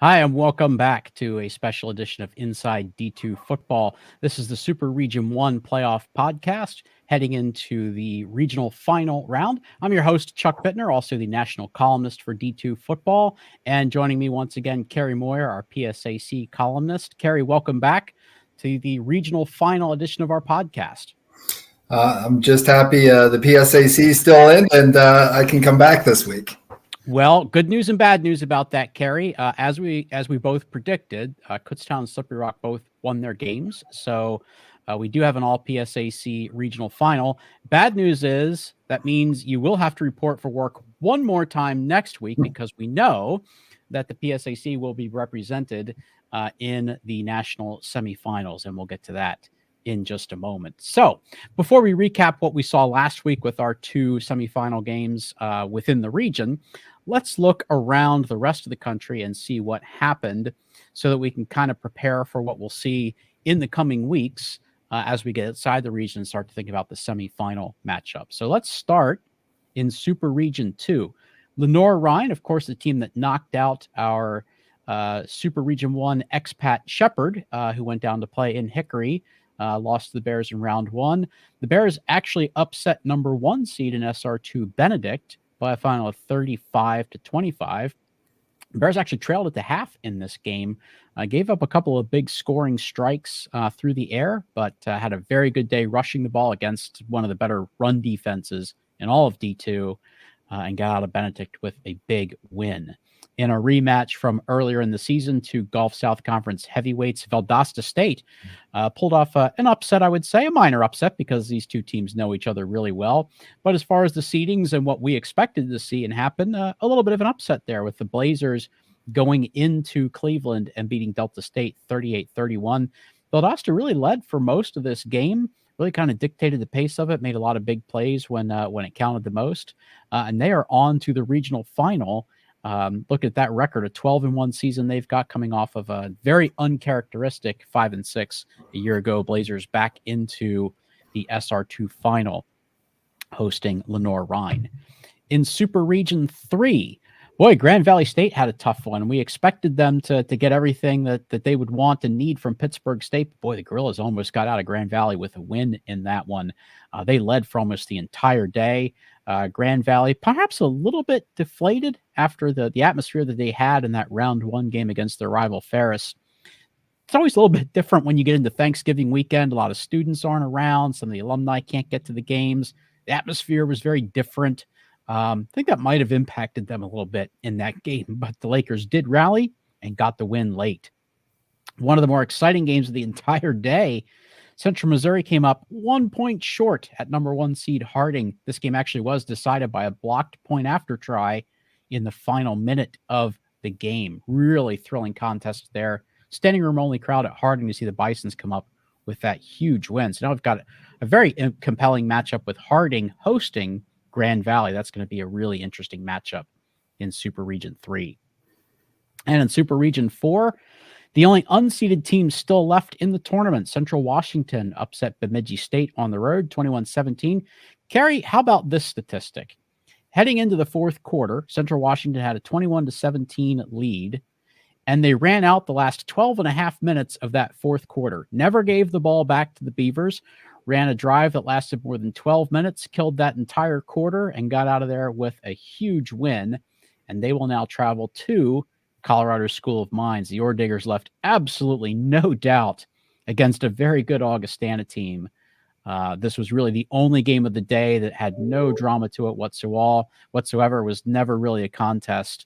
Hi, and welcome back to a special edition of Inside D2 Football. This is the Super Region 1 playoff podcast heading into the regional final round. I'm your host, Chuck Bitner, also the national columnist for D2 Football. And joining me once again, Cary Moyer, our PSAC columnist. Cary, welcome back to the regional final edition of our podcast. I'm just happy the PSAC is still in and I can come back this week. Well, good news and bad news about that, Cary. As we both predicted, Kutztown and Slippery Rock both won their games. So we do have an all PSAC regional final. Bad news is that means you will have to report for work one more time next week because we know that the PSAC will be represented in the national semifinals, and we'll get to that in just a moment. So before we recap what we saw last week with our two semifinal games within the region, let's look around the rest of the country and see what happened so that we can kind of prepare for what we'll see in the coming weeks as we get outside the region and start to think about the semifinal matchup. So let's start in Super Region 2. Lenore-Rhine, of course, the team that knocked out our Super Region 1 expat Shepherd, who went down to play in Hickory, lost to the Bears in round 1. The Bears actually upset number 1 seed in SR2 Benedict by a final of 35-25. The Bears actually trailed at the half in this game, gave up a couple of big scoring strikes through the air, but had a very good day rushing the ball against one of the better run defenses in all of D2 and got out of Benedict with a big win. In a rematch from earlier in the season to Gulf South Conference heavyweights, Valdosta State pulled off an upset, I would say, a minor upset because these two teams know each other really well. But as far as the seedings and what we expected to see and happen, a little bit of an upset there with the Blazers going into Cleveland and beating Delta State 38-31. Valdosta really led for most of this game, really kind of dictated the pace of it, made a lot of big plays when it counted the most. And they are on to the regional final. Look at that record, a 12-1 season they've got coming off of a very uncharacteristic 5-6 a year ago. Blazers back into the SR2 final, hosting Lenore-Rhine. In Super Region 3, boy, Grand Valley State had a tough one. We expected them to get everything that they would want and need from Pittsburgh State. Boy, the Gorillas almost got out of Grand Valley with a win in that one. They led for almost the entire day. Grand Valley, perhaps a little bit deflated after the atmosphere that they had in that round 1 game against their rival Ferris. It's always a little bit different when you get into Thanksgiving weekend. A lot of students aren't around. Some of the alumni can't get to the games. The atmosphere was very different. I think that might have impacted them a little bit in that game, but the Lakers did rally and got the win late. One of the more exciting games of the entire day, Central Missouri came up 1 point short at number 1 seed Harding. This game actually was decided by a blocked point after try in the final minute of the game. Really thrilling contest there. Standing room only crowd at Harding to see the Bisons come up with that huge win. So now we've got a very compelling matchup with Harding hosting Grand Valley. That's going to be a really interesting matchup in Super Region 3. And in Super Region 4, the only unseeded team still left in the tournament, Central Washington, upset Bemidji State on the road, 21-17. Cary, how about this statistic? Heading into the fourth quarter, Central Washington had a 21-17 lead, and they ran out the last 12 and a half minutes of that fourth quarter. Never gave the ball back to the Beavers, ran a drive that lasted more than 12 minutes, killed that entire quarter, and got out of there with a huge win. And they will now travel to Colorado School of Mines. The Ore Diggers left absolutely no doubt against a very good Augustana team. This was really the only game of the day that had no drama to it whatsoever. It was never really a contest.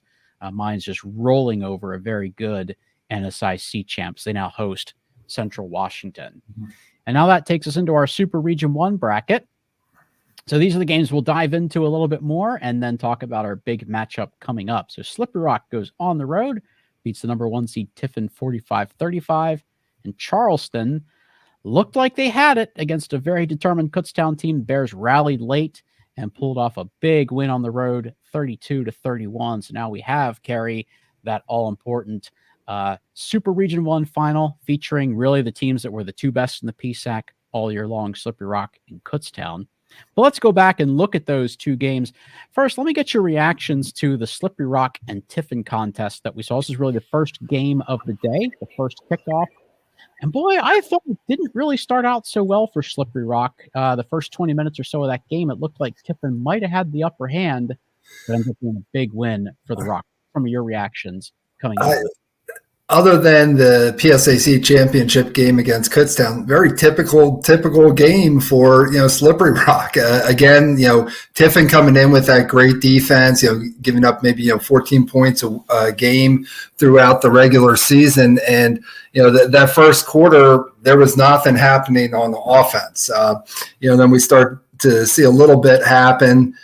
Mines just rolling over a very good NSIC champs. They now host Central Washington. Mm-hmm. And now that takes us into our Super Region 1 bracket. So these are the games we'll dive into a little bit more and then talk about our big matchup coming up. So Slippery Rock goes on the road, beats the number 1 seed Tiffin 45-35. And Charleston looked like they had it against a very determined Kutztown team. Bears rallied late and pulled off a big win on the road, 32-31. So now we have, Cary, that all-important Super Region 1 final featuring really the teams that were the two best in the PSAC all year long, Slippery Rock and Kutztown. But let's go back and look at those two games. First, let me get your reactions to the Slippery Rock and Tiffin contest that we saw. This is really the first game of the day, the first kickoff. And boy, I thought it didn't really start out so well for Slippery Rock. The first 20 minutes or so of that game, it looked like Tiffin might have had the upper hand, but ended up being a big win for the Rock. Some of your reactions coming out of it. Other than the PSAC championship game against Kutztown, very typical game for Slippery Rock. Again, Tiffin coming in with that great defense, giving up maybe 14 points a game throughout the regular season, and that first quarter there was nothing happening on the offense. Then we start to see a little bit happen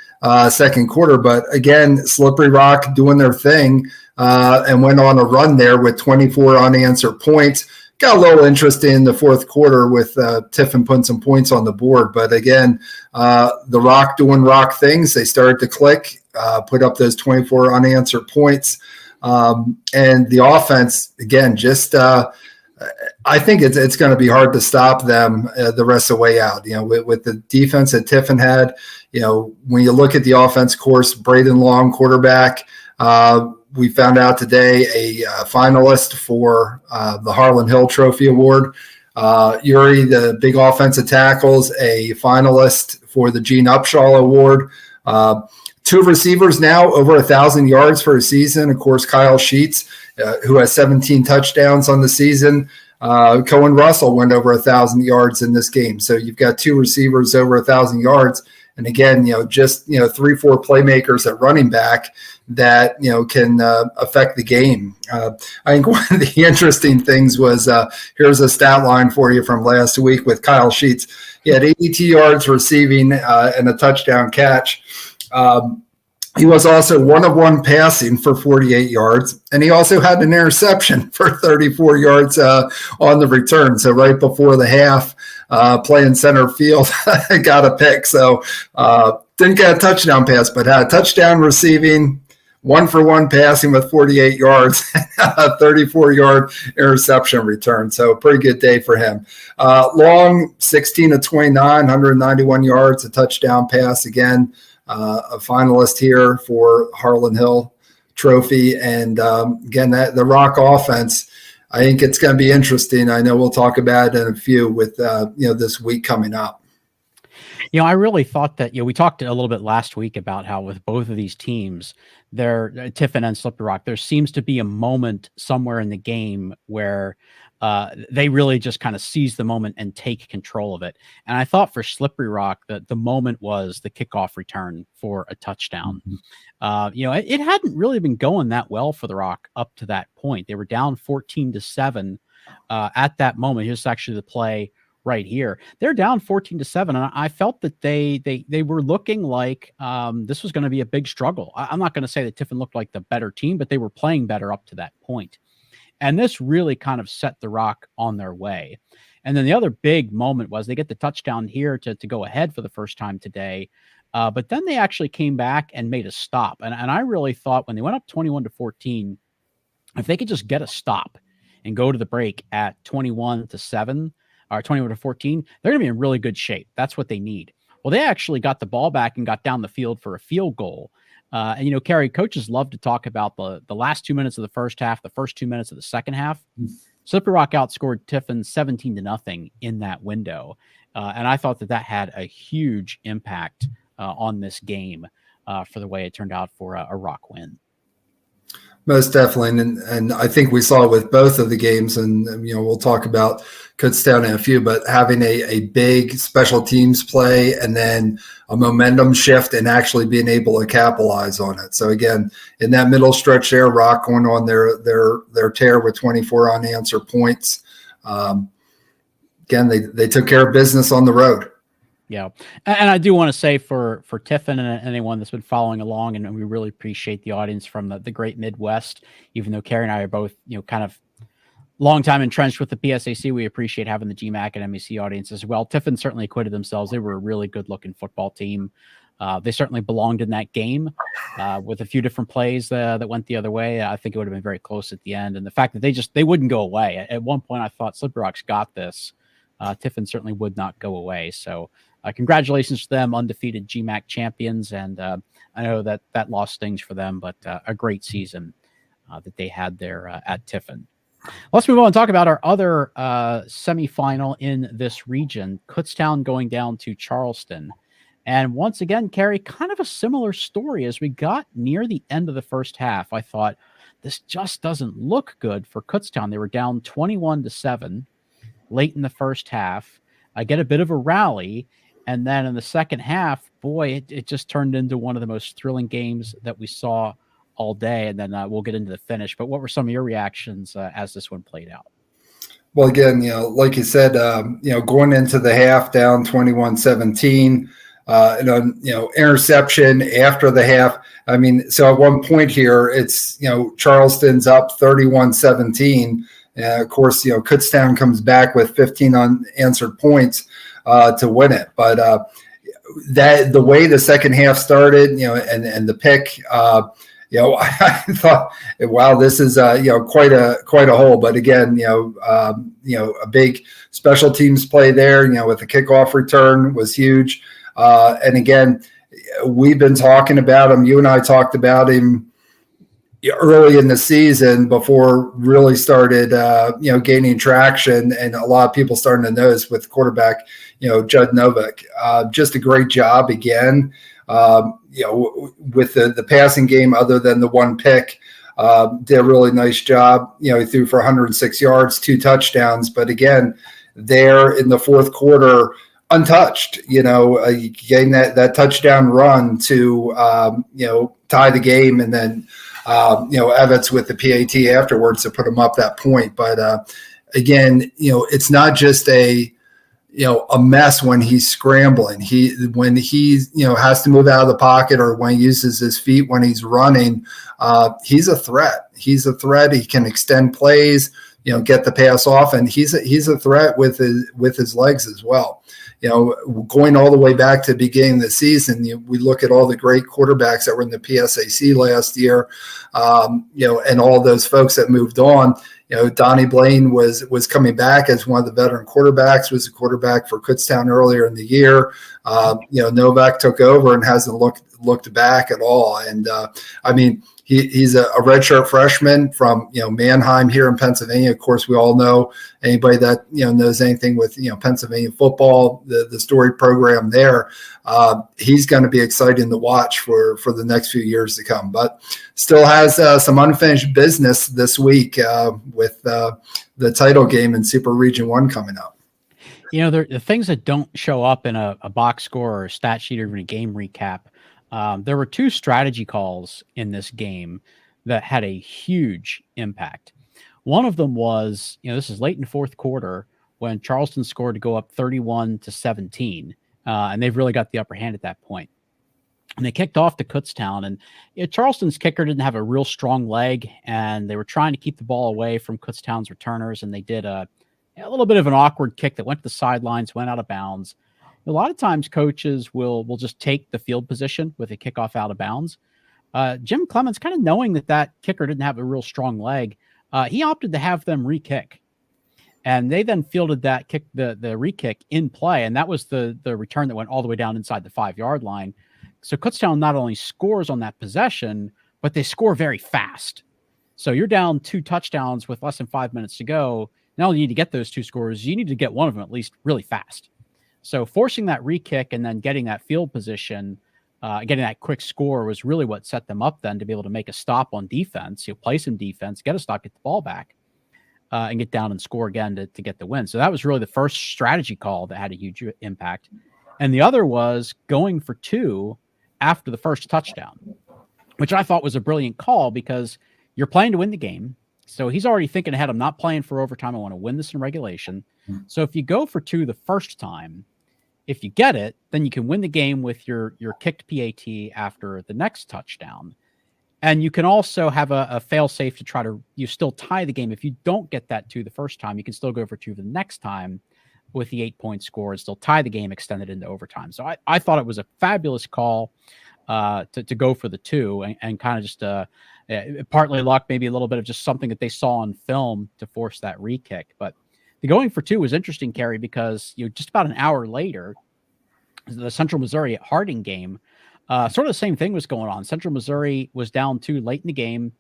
second quarter, but again, Slippery Rock doing their thing. And went on a run there with 24 unanswered points. Got a little interesting in the fourth quarter with Tiffin putting some points on the board. But again, the Rock doing Rock things. They started to click, put up those 24 unanswered points. And the offense, again, just I think it's going to be hard to stop them the rest of the way out. With the defense that Tiffin had, when you look at the offense course, Braden Long, quarterback, we found out today a finalist for the Harlan Hill Trophy Award. Yuri, the big offensive tackles, a finalist for the Gene Upshaw Award. Two receivers now over 1,000 yards for a season. Of course, Kyle Sheets, who has 17 touchdowns on the season. Cohen Russell went over 1,000 yards in this game. So you've got two receivers over 1,000 yards. And again, just 3-4 playmakers at running back that can affect the game. I think one of the interesting things was here's a stat line for you from last week with Kyle Sheets. He had 82 yards receiving and a touchdown catch. He was also 1 of 1 passing for 48 yards, and he also had an interception for 34 yards on the return. So right before the half, playing center field, got a pick. So didn't get a touchdown pass, but had a touchdown receiving, 1 for 1 passing with 48 yards, a 34-yard interception return. So pretty good day for him. Long, 16 of 29, 191 yards, a touchdown pass again. A finalist here for Harlan Hill Trophy. And again, the Rock offense, I think it's going to be interesting. I know we'll talk about it in a few with, this week coming up. I really thought that, we talked a little bit last week about how with both of these teams, Tiffin and Slippery Rock, there seems to be a moment somewhere in the game where they really just kind of seize the moment and take control of it. And I thought for Slippery Rock that the moment was the kickoff return for a touchdown. Mm-hmm. It hadn't really been going that well for the Rock up to that point. They were down 14-7 at that moment. Here's actually the play right here. They're down 14-7, and I felt that they were looking like this was going to be a big struggle. I'm not going to say that Tiffin looked like the better team, but they were playing better up to that point. And this really kind of set the Rock on their way. And then the other big moment was they get the touchdown here to go ahead for the first time today. But then they actually came back and made a stop. And I really thought when they went up 21-14, if they could just get a stop and go to the break at 21-7 or 21-14, they're going to be in really good shape. That's what they need. Well, they actually got the ball back and got down the field for a field goal. And Cary, coaches love to talk about the last 2 minutes of the first half, the first 2 minutes of the second half. Slippery Rock outscored Tiffin 17-0 in that window. And I thought that had a huge impact on this game for the way it turned out for a Rock win. Most definitely. And I think we saw it with both of the games, and we'll talk about Kutztown in a few, but having a big special teams play and then a momentum shift and actually being able to capitalize on it. So again, in that middle stretch there, Rock going on their tear with 24 unanswered points. Again, they took care of business on the road. Yeah. And I do want to say for Tiffin and anyone that's been following along, and we really appreciate the audience from the great Midwest, even though Cary and I are both, kind of long time entrenched with the PSAC, we appreciate having the GMAC and MEC audience as well. Tiffin certainly acquitted themselves. They were a really good looking football team. They certainly belonged in that game with a few different plays that went the other way. I think it would have been very close at the end. And the fact that they wouldn't go away. At one point, I thought Slippery Rock's got this. Tiffin certainly would not go away. So congratulations to them, undefeated GMAC champions. And I know that loss stings for them, but a great season that they had there at Tiffin. Let's move on and talk about our other semifinal in this region, Kutztown going down to Charleston. And once again, Cary, kind of a similar story. As we got near the end of the first half, I thought this just doesn't look good for Kutztown. They were down 21-7 late in the first half. I get a bit of a rally. And then in the second half, boy, it just turned into one of the most thrilling games that we saw all day. And then we'll get into the finish. But what were some of your reactions as this one played out? Well, again, like you said, going into the half down 21-17, interception after the half. I mean, so at one point here, it's, Charleston's up 31-17. Of course, Kutztown comes back with 15 unanswered points to win it. But that the way the second half started, and the pick, I thought, wow, this is quite a hole. But again, a big special teams play there, with the kickoff return was huge. And again, we've been talking about him. You and I talked about him early in the season before really started, gaining traction, and a lot of people starting to notice with quarterback, Judd Novick. Just a great job again. With the passing game, other than the one pick, did a really nice job. He threw for 106 yards, 2 touchdowns. But again, there in the fourth quarter, untouched, getting that touchdown run to, tie the game, and then, Evans with the PAT afterwards to put him up that point. But again, it's not just a mess when he's scrambling. When he has to move out of the pocket, or when he uses his feet when he's running, he's a threat. He's a threat. He can extend plays, get the pass off, and he's a threat with his legs as well. Going all the way back to the beginning of the season, we look at all the great quarterbacks that were in the PSAC last year, and all those folks that moved on. Donnie Blaine was coming back as one of the veteran quarterbacks, was a quarterback for Kutztown earlier in the year. Novak took over and hasn't looked back at all. And he's a redshirt freshman from Mannheim here in Pennsylvania. Of course, we all know, anybody that knows anything with Pennsylvania football, the storied program there. He's going to be exciting to watch for the next few years to come. But still has some unfinished business this week with the title game in Super Region 1 coming up. The things that don't show up in a box score or a stat sheet or even a game recap. There were 2 strategy calls in this game that had a huge impact. One of them was, this is late in the fourth quarter when Charleston scored to go up 31-17. And they've really got the upper hand at that point. And they kicked off to Kutztown, and Charleston's kicker didn't have a real strong leg, and they were trying to keep the ball away from Kutztown's returners. And they did a little bit of an awkward kick that went to the sidelines, went out of bounds. A lot of times coaches will just take the field position with a kickoff out of bounds. Jim Clemens, kind of knowing that kicker didn't have a real strong leg, he opted to have them re-kick. And they then fielded that kick, the re-kick in play, and that was the return that went all the way down inside the 5-yard line. So Kutztown not only scores on that possession, but they score very fast. So you're down 2 touchdowns with less than 5 minutes to go. Not only do you need to get those 2 scores, you need to get one of them at least really fast. So forcing that re-kick and then getting that field position, getting that quick score was really what set them up then to be able to make a stop on defense, play some defense, get a stop, get the ball back, and get down and score again to get the win. So that was really the first strategy call that had a huge impact. And the other was going for 2 after the first touchdown, which I thought was a brilliant call because you're playing to win the game. So he's already thinking ahead. I'm not playing for overtime. I want to win this in regulation. So if you go for 2 the first time, if you get it, then you can win the game with your kicked PAT after the next touchdown. And you can also have a fail safe to try to, you still tie the game. If you don't get that 2 the first time, you can still go for 2 the next time with the 8-point score and still tie the game, extend it into overtime. So I thought it was a fabulous call to go for the 2 and kind of just partly luck, maybe a little bit of just something that they saw on film to force that re-kick. But the going for 2 was interesting, Cary, because just about an hour later, the Central Missouri Harding game, sort of the same thing was going on. Central Missouri was down 2 late in the game.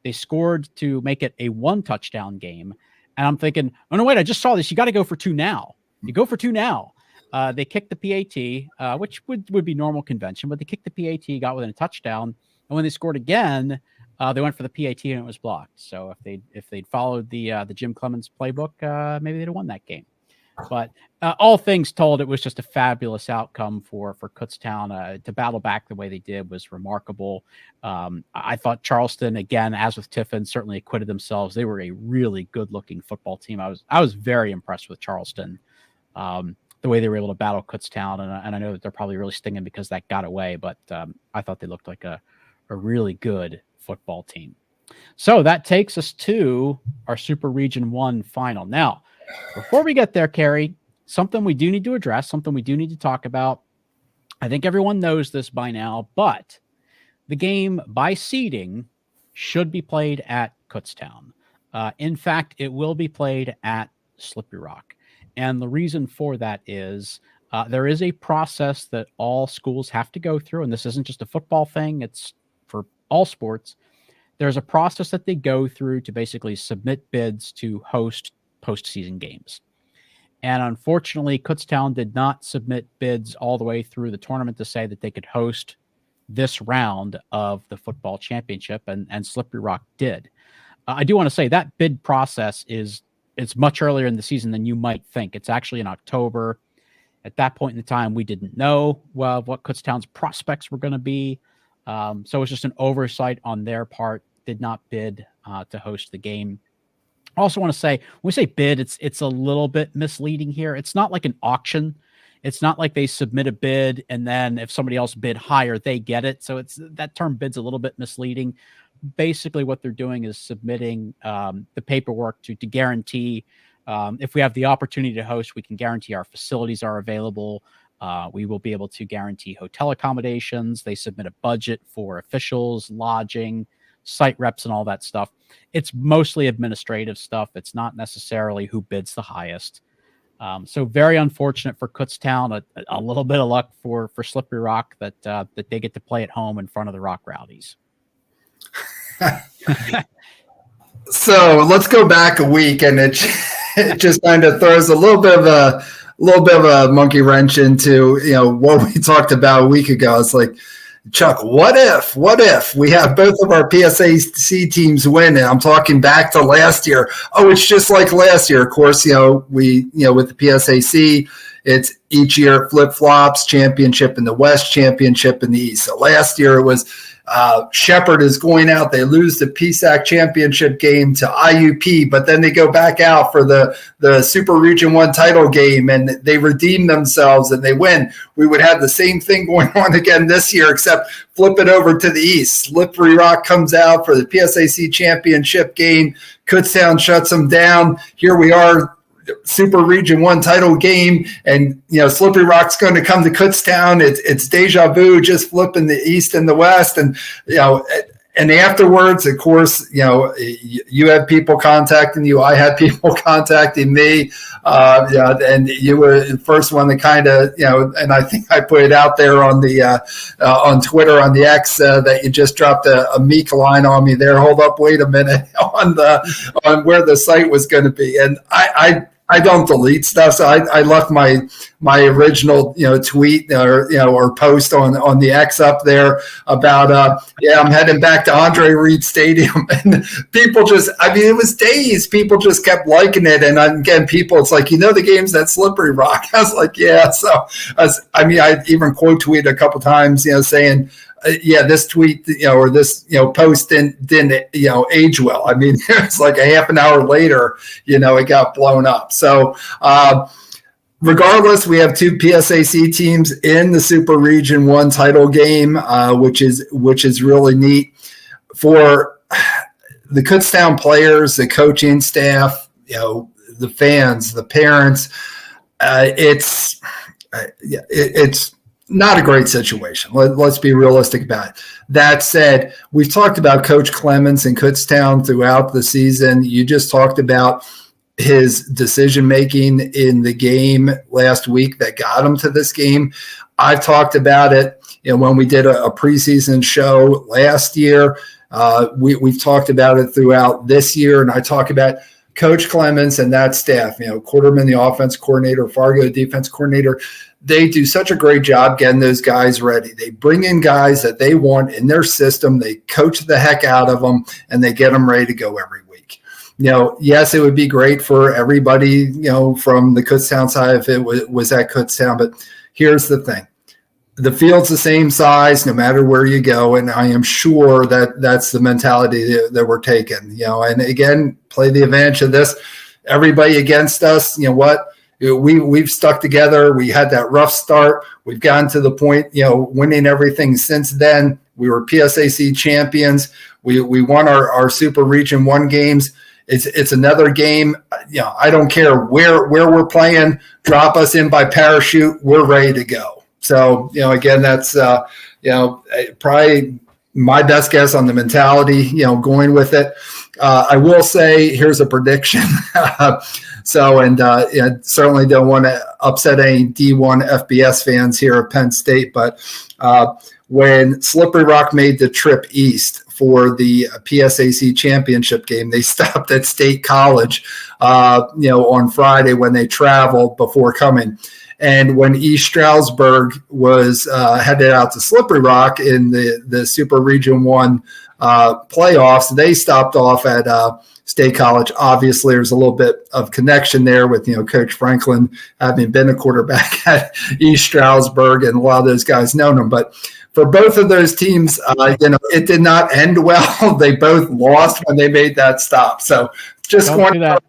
They scored to make it a 1-touchdown game. And I'm thinking, oh, no, wait, I just saw this. You got to go for 2 now. You go for 2 now. They kicked the PAT, which would be normal convention, but they kicked the PAT, got within a touchdown. And when they scored again, they went for the PAT and it was blocked. So if they'd followed the Jim Clemens playbook, maybe they'd have won that game. But all things told, it was just a fabulous outcome for Kutztown. To battle back the way they did was remarkable. I thought Charleston, again, as with Tiffin, certainly acquitted themselves. They were a really good-looking football team. I was very impressed with Charleston, the way they were able to battle Kutztown. And I know that they're probably really stinging because that got away, but I thought they looked like a really good football team. So that takes us to our Super Region 1 final. Now, before we get there, Cary, something we do need to address, something we do need to talk about. I think everyone knows this by now, but the game by seeding should be played at Kutztown. In fact, it will be played at Slippery Rock. And the reason for that is there is a process that all schools have to go through, and this isn't just a football thing, it's for all sports. There's a process that they go through to basically submit bids to host postseason games. And unfortunately, Kutztown did not submit bids all the way through the tournament to say that they could host this round of the football championship, and Slippery Rock did. I do want to say that bid process it's much earlier in the season than you might think. It's actually in October. At that point in the time, we didn't know what Kutztown's prospects were going to be. So it was just an oversight on their part, did not bid to host the game. I also want to say, when we say bid, it's a little bit misleading here. It's not like an auction. It's not like they submit a bid and then if somebody else bid higher, they get it. So that term bid's a little bit misleading. Basically, what they're doing is submitting the paperwork to guarantee if we have the opportunity to host, we can guarantee our facilities are available. We will be able to guarantee hotel accommodations. They submit a budget for officials, lodging, site reps, and all that stuff. It's mostly administrative stuff. It's not necessarily who bids the highest. So very unfortunate for Kutztown. A little bit of luck for Slippery Rock that they get to play at home in front of the Rock Rowdies. So let's go back a week, and it just kind of throws a little bit of a monkey wrench into what we talked about a week ago. It's like, Chuck, what if we have both of our PSAC teams win? And I'm talking back to last year. Oh, it's just like last year. Of course, with the PSAC, it's each year flip-flops, championship in the West, championship in the East. So last year it was Shepherd is going out. They lose the PSAC championship game to IUP, but then they go back out for the Super Region 1 title game, and they redeem themselves and they win. We would have the same thing going on again this year, except flip it over to the East. Slippery Rock comes out for the PSAC championship game. Kutztown shuts them down. Here we are, Super Region 1 title game, and Slippery Rock's going to come to Kutztown. It's deja vu, just flipping the East and the West, and and afterwards, of course, you had people contacting you. I had people contacting me, and you were the first one to kind of, and I think I put it out there on the on Twitter, on the X, that you just dropped a meek line on me there. Hold up, wait a minute, on where the site was going to be, and I don't delete stuff, so I left my original tweet or post on the X up there about I'm heading back to Andre Reed Stadium, and people just, it was days, people just kept liking it, and again, people, it's like, the game's at Slippery Rock. I was like, yeah, so I even quote tweeted a couple times saying, this tweet, or this, post didn't age well. It's like a half an hour later, it got blown up. So, regardless, we have 2 PSAC teams in the Super Region 1 title game, which is really neat for the Kutztown players, the coaching staff, the fans, the parents. It's not a great situation. Let's be realistic about it. That said, we've talked about Coach Clemens and Kutztown throughout the season. You just talked about his decision-making in the game last week that got him to this game. I've talked about it, when we did a preseason show last year. We've talked about it throughout this year, and I talk about Coach Clemens and that staff, Quarterman, the offense coordinator, Fargo, defense coordinator. They do such a great job getting those guys ready. They bring in guys that they want in their system. They coach the heck out of them, and they get them ready to go every week. Yes, it would be great for everybody, from the Kutztown side if it was at Kutztown. But here's the thing. The field's the same size no matter where you go, and I am sure that that's the mentality that we're taking. And again, play the advantage of this. Everybody against us, we've stuck together. We had that rough start. We've gotten to the point, winning everything since then. We were PSAC champions. We won our Super Region 1 games. It's another game. I don't care where we're playing. Drop us in by parachute. We're ready to go. So, again, that's, probably my best guess on the mentality, going with it. I will say, here's a prediction. Certainly don't want to upset any D1 FBS fans here at Penn State, but when Slippery Rock made the trip east for the PSAC championship game, they stopped at State College, on Friday when they traveled before coming. And when East Stroudsburg was headed out to Slippery Rock in the Super Region 1 playoffs, they stopped off at State College. Obviously, there's a little bit of connection there with, Coach Franklin having been a quarterback at East Stroudsburg, and a lot of those guys known him. But for both of those teams, it did not end well. They both lost when they made that stop. So just want to have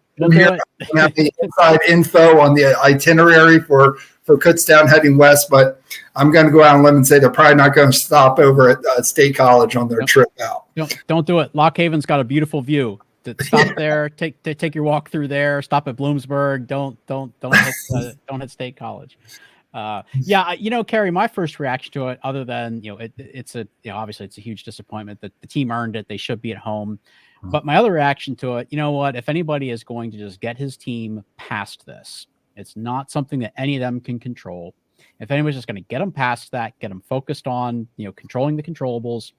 the inside info on the itinerary for Kutztown heading west, but I'm going to go out on a limb and say they're probably not going to stop over at State College on their trip out. Don't do it. Lock Haven's got a beautiful view. Stop there. Take your walk through there. Stop at Bloomsburg. Don't hit State College. Cary, my first reaction to it, other than it's obviously it's a huge disappointment that the team earned it. They should be at home. But my other reaction to it, if anybody is going to just get his team past this, it's not something that any of them can control. If anybody's just going to get them past that, get them focused on, controlling the controllables,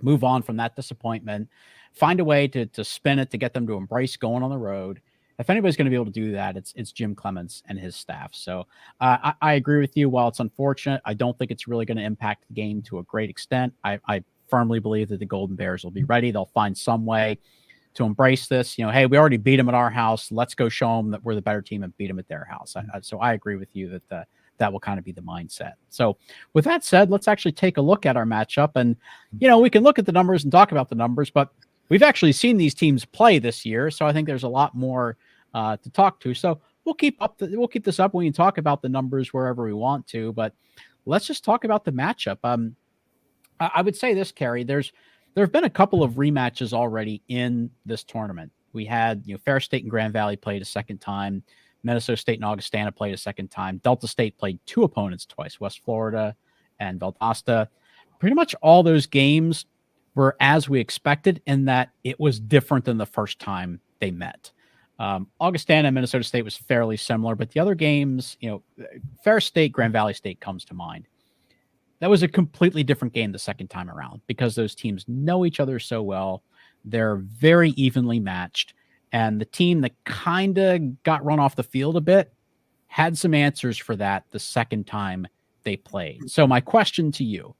move on from that disappointment, find a way to spin it, to get them to embrace going on the road. If anybody's going to be able to do that, it's Jim Clemens and his staff. So I agree with you. While it's unfortunate, I don't think it's really going to impact the game to a great extent. I firmly believe that the Golden Bears will be ready. They'll find some way to embrace this. Hey, we already beat them at our house. Let's go show them that we're the better team and beat them at their house. So I agree with you that that will kind of be the mindset. So with that said, let's actually take a look at our matchup. And, we can look at the numbers and talk about the numbers, but we've actually seen these teams play this year. So I think there's a lot more to talk to. So we'll keep this up. We can talk about the numbers wherever we want to, but let's just talk about the matchup. I would say this, Cary, there have been a couple of rematches already in this tournament. We had, Ferris State and Grand Valley played a second time. Minnesota State and Augustana played a second time. Delta State played two opponents twice, West Florida and Valdosta. Pretty much all those games were as we expected in that it was different than the first time they met. Augustana and Minnesota State was fairly similar, but the other games, Ferris State, Grand Valley State comes to mind. That was a completely different game the second time around because those teams know each other so well. They're very evenly matched. And the team that kind of got run off the field a bit had some answers for that the second time they played. So my question to you,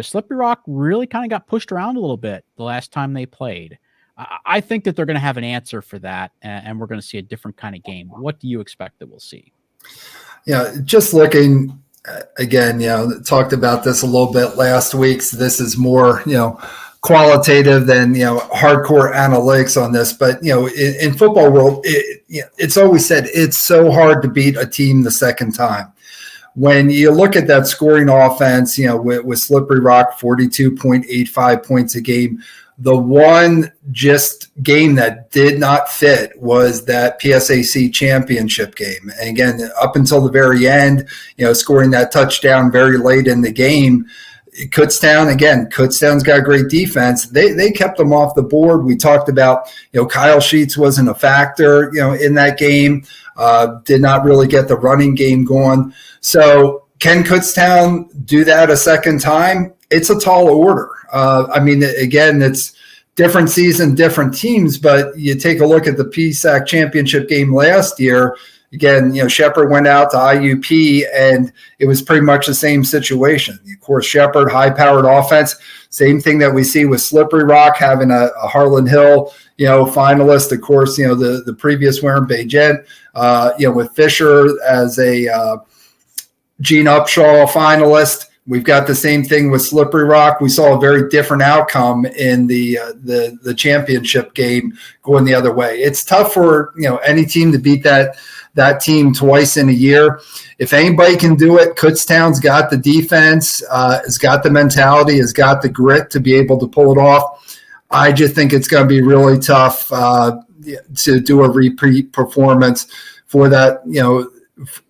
Slippery Rock really kind of got pushed around a little bit the last time they played. I think that they're going to have an answer for that, and we're going to see a different kind of game. What do you expect that we'll see? Just looking again, talked about this a little bit last week. So this is more, qualitative than, hardcore analytics on this. But, in football world, it's always said it's so hard to beat a team the second time. When you look at that scoring offense, with Slippery Rock, 42.85 points a game, the one just game that did not fit was that PSAC championship game. And again, up until the very end, scoring that touchdown very late in the game, Kutztown's got a great defense. They kept them off the board. We talked about, Kyle Sheets wasn't a factor, in that game, did not really get the running game going. So Can Kutztown do that a second time? It's a tall order. I mean, again, it's different season, different teams, but you take a look at the PSAC championship game last year. Again, Shepherd went out to IUP, and it was pretty much the same situation. Of course, Shepherd, high-powered offense, same thing that we see with Slippery Rock having a Harlan Hill, finalist. Of course, the previous winner, Bay Gent, with Fisher as a Gene Upshaw finalist. We've got the same thing with Slippery Rock. We saw a very different outcome in the championship game going the other way. It's tough for any team to beat that team twice in a year. If anybody can do it, Kutztown's got the defense, has got the mentality, has got the grit to be able to pull it off. I just think it's going to be really tough to do a repeat performance for that,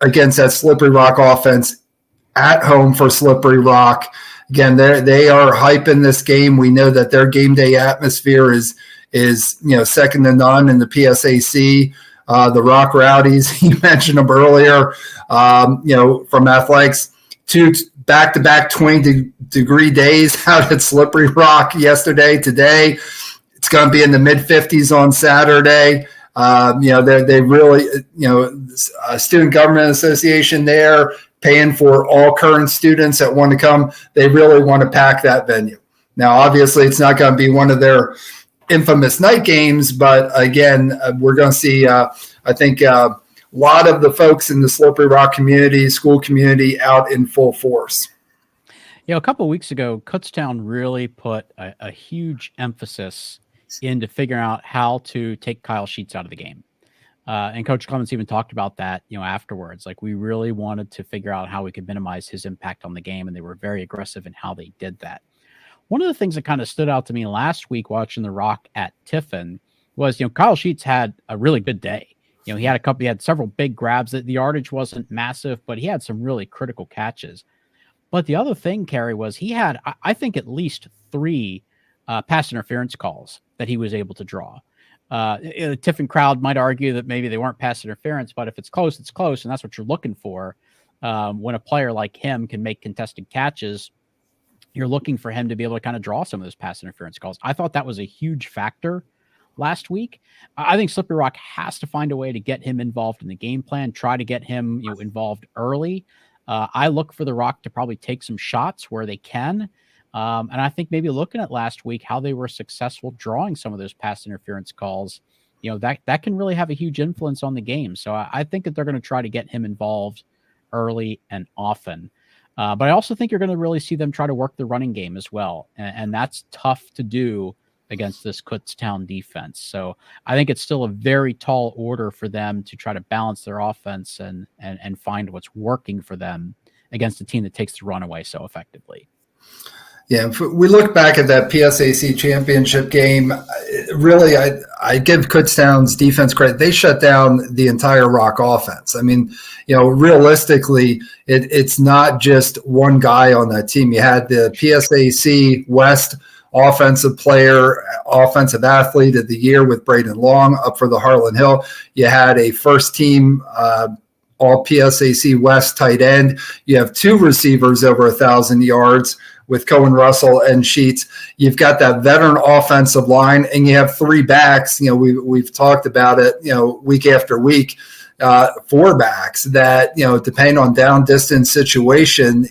against that Slippery Rock offense at home for Slippery Rock. Again, they are hyping this game. We know that their game day atmosphere is second to none in the PSAC. The Rock Rowdies, you mentioned them earlier, from athletics, 2 back-to-back 20-degree days out at Slippery Rock yesterday. Today, it's going to be in the mid-50s on Saturday. They really, Student Government Association there, paying for all current students that want to come. They really want to pack that venue. Now, obviously, it's not going to be one of their infamous night games, but again, we're going to see, I think, a lot of the folks in the Slippery Rock community, school community, out in full force. A couple of weeks ago, Kutztown really put a huge emphasis into figuring out how to take Kyle Sheets out of the game. And Coach Clements even talked about that, afterwards. Like, we really wanted to figure out how we could minimize his impact on the game, and they were very aggressive in how they did that. One of the things that kind of stood out to me last week watching the Rock at Tiffin was, Kyle Sheets had a really good day. He had several big grabs. The yardage wasn't massive, but he had some really critical catches. But the other thing, Cary, was he had, I think, at least 3 pass interference calls that he was able to draw. The Tiffin crowd might argue that maybe they weren't pass interference, but if it's close, it's close, and that's what you're looking for. When a player like him can make contested catches, you're looking for him to be able to kind of draw some of those pass interference calls. I thought that was a huge factor last week. I think Slippery Rock has to find a way to get him involved in the game plan, try to get him involved early. I look for the Rock to probably take some shots where they can. And I think maybe looking at last week, how they were successful drawing some of those pass interference calls, that can really have a huge influence on the game. So I think that they're going to try to get him involved early and often. But I also think you're going to really see them try to work the running game as well. And that's tough to do against this Kutztown defense. So I think it's still a very tall order for them to try to balance their offense and find what's working for them against a team that takes the run away so effectively. Yeah, if we look back at that PSAC championship game, really, I give Kutztown's defense credit. They shut down the entire Rock offense. I mean, realistically, it's not just one guy on that team. You had the PSAC West offensive athlete of the year with Braden Long up for the Harlan Hill. You had a first team all PSAC West tight end. You have 2 receivers over 1,000 yards with Cohen Russell and Sheets. You've got that veteran offensive line, and you have 3 backs. We've talked about it, week after week, 4 backs that, depending on down distance situation,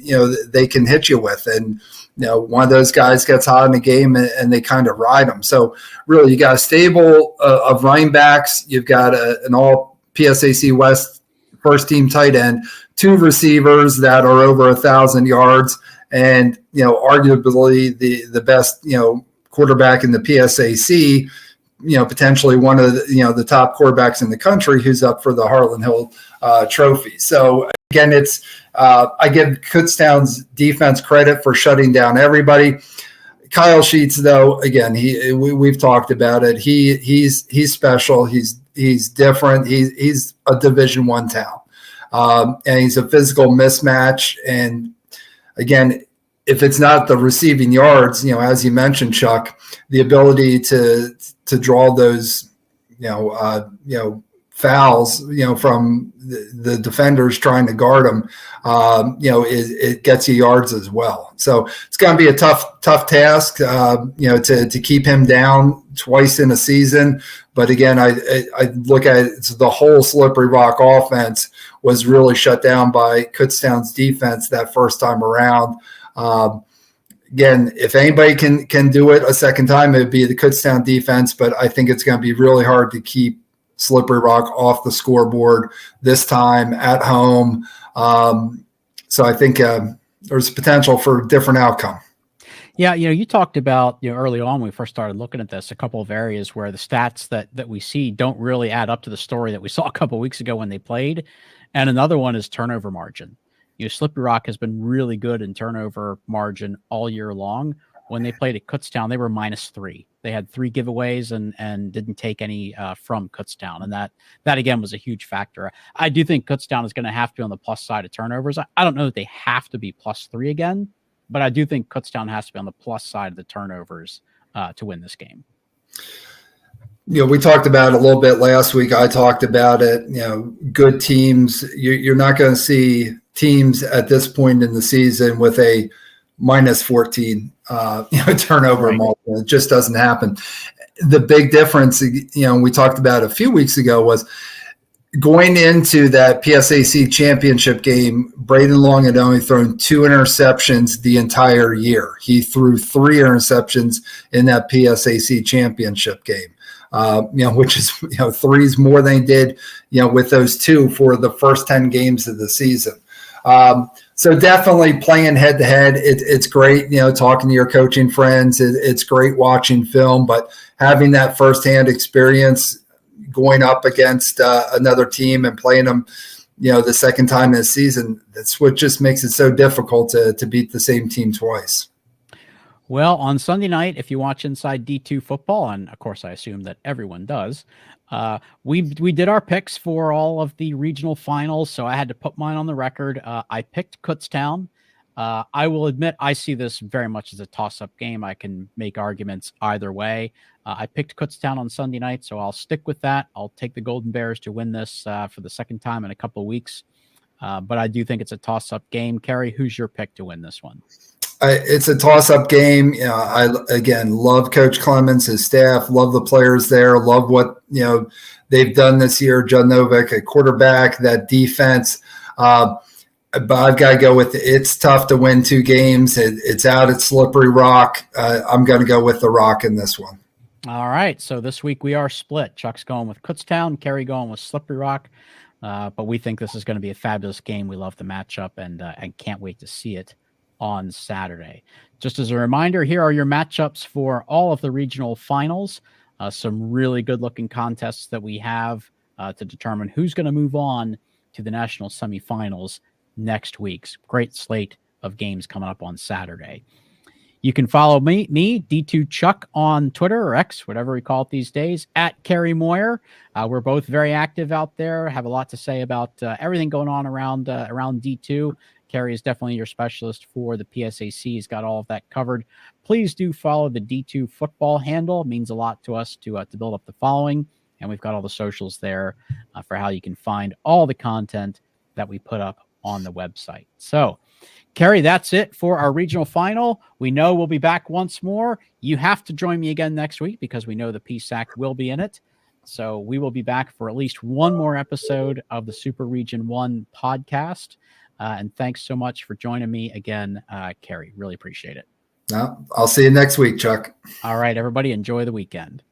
they can hit you with. And, one of those guys gets hot in the game and they kind of ride them. So really, you got a stable of running backs. You've got an all PSAC West first team tight end, 2 receivers that are over 1,000 yards, and arguably the best quarterback in the PSAC, potentially one of the top quarterbacks in the country, who's up for the Harlan Hill Trophy. So again, it's I give Kutztown's defense credit for shutting down everybody. Kyle Sheets, though, again, we've talked about it. He's special. He's different. He's a Division I talent, and he's a physical mismatch. And again, if it's not the receiving yards, as you mentioned, fouls, from the defenders trying to guard him, it gets you yards as well. So it's going to be a tough task, to keep him down twice in a season. But again, I look at it, the whole Slippery Rock offense was really shut down by Kutztown's defense that first time around. Again, if anybody can do it a second time, it would be the Kutztown defense, but I think it's going to be really hard to keep Slippery Rock off the scoreboard this time at home. So I think there's potential for a different outcome. Yeah, you talked about, early on when we first started looking at this, a couple of areas where the stats that we see don't really add up to the story that we saw a couple of weeks ago when they played. And another one is turnover margin. Slippery Rock has been really good in turnover margin all year long. When they played at Kutztown, they were -3. They had 3 giveaways and didn't take any from Kutztown. And that again was a huge factor. I do think Kutztown is going to have to be on the plus side of turnovers. I don't know that they have to be +3 again, but I do think Kutztown has to be on the plus side of the turnovers to win this game. We talked about it a little bit last week. I talked about it. Good teams. You're not going to see teams at this point in the season with a -14 turnover right. margin. It just doesn't happen. The big difference, we talked about a few weeks ago, was going into that PSAC championship game. Braden Long had only thrown 2 interceptions the entire year. He threw 3 interceptions in that PSAC championship game. Which is, 3s more than he did, with those 2 for the first 10 games of the season. So definitely playing head to head. It's great, talking to your coaching friends. It's great watching film, but having that firsthand experience going up against another team and playing them, the second time in the season, that's what just makes it so difficult to beat the same team twice. Well, on Sunday night, if you watch Inside D2 Football, and of course I assume that everyone does, we did our picks for all of the regional finals, so I had to put mine on the record. I picked Kutztown. I will admit I see this very much as a toss-up game. I can make arguments either way. I picked Kutztown on Sunday night, so I'll stick with that. I'll take the Golden Bears to win this for the second time in a couple of weeks, but I do think it's a toss-up game. Cary, who's your pick to win this one? It's a toss-up game. I again love Coach Clemens, his staff, love the players there, love what they've done this year. Judd Novick, a quarterback, that defense. But I've got to go with it's tough to win 2 games. It's out at Slippery Rock. I'm going to go with the Rock in this one. All right. So this week we are split. Chuck's going with Kutztown, Cary going with Slippery Rock. But we think this is going to be a fabulous game. We love the matchup and can't wait to see it on Saturday. Just as a reminder, here are your matchups for all of the regional finals. Some really good looking contests that we have to determine who's going to move on to the national semifinals next week. Great slate of games coming up on Saturday. You can follow me, D2 Chuck, on Twitter or X, whatever we call it these days, at Cary Moyer. We're both very active out there, have a lot to say about everything going on around D2. Cary is definitely your specialist for the PSAC. He's got all of that covered. Please do follow the D2 football handle. It means a lot to us to build up the following. And we've got all the socials there for how you can find all the content that we put up on the website. So, Cary, that's it for our regional final. We know we'll be back once more. You have to join me again next week because we know the PSAC will be in it. So we will be back for at least one more episode of the Super Region 1 podcast. And thanks so much for joining me again, Cary. Really appreciate it. I'll see you next week, Chuck. All right, everybody, enjoy the weekend.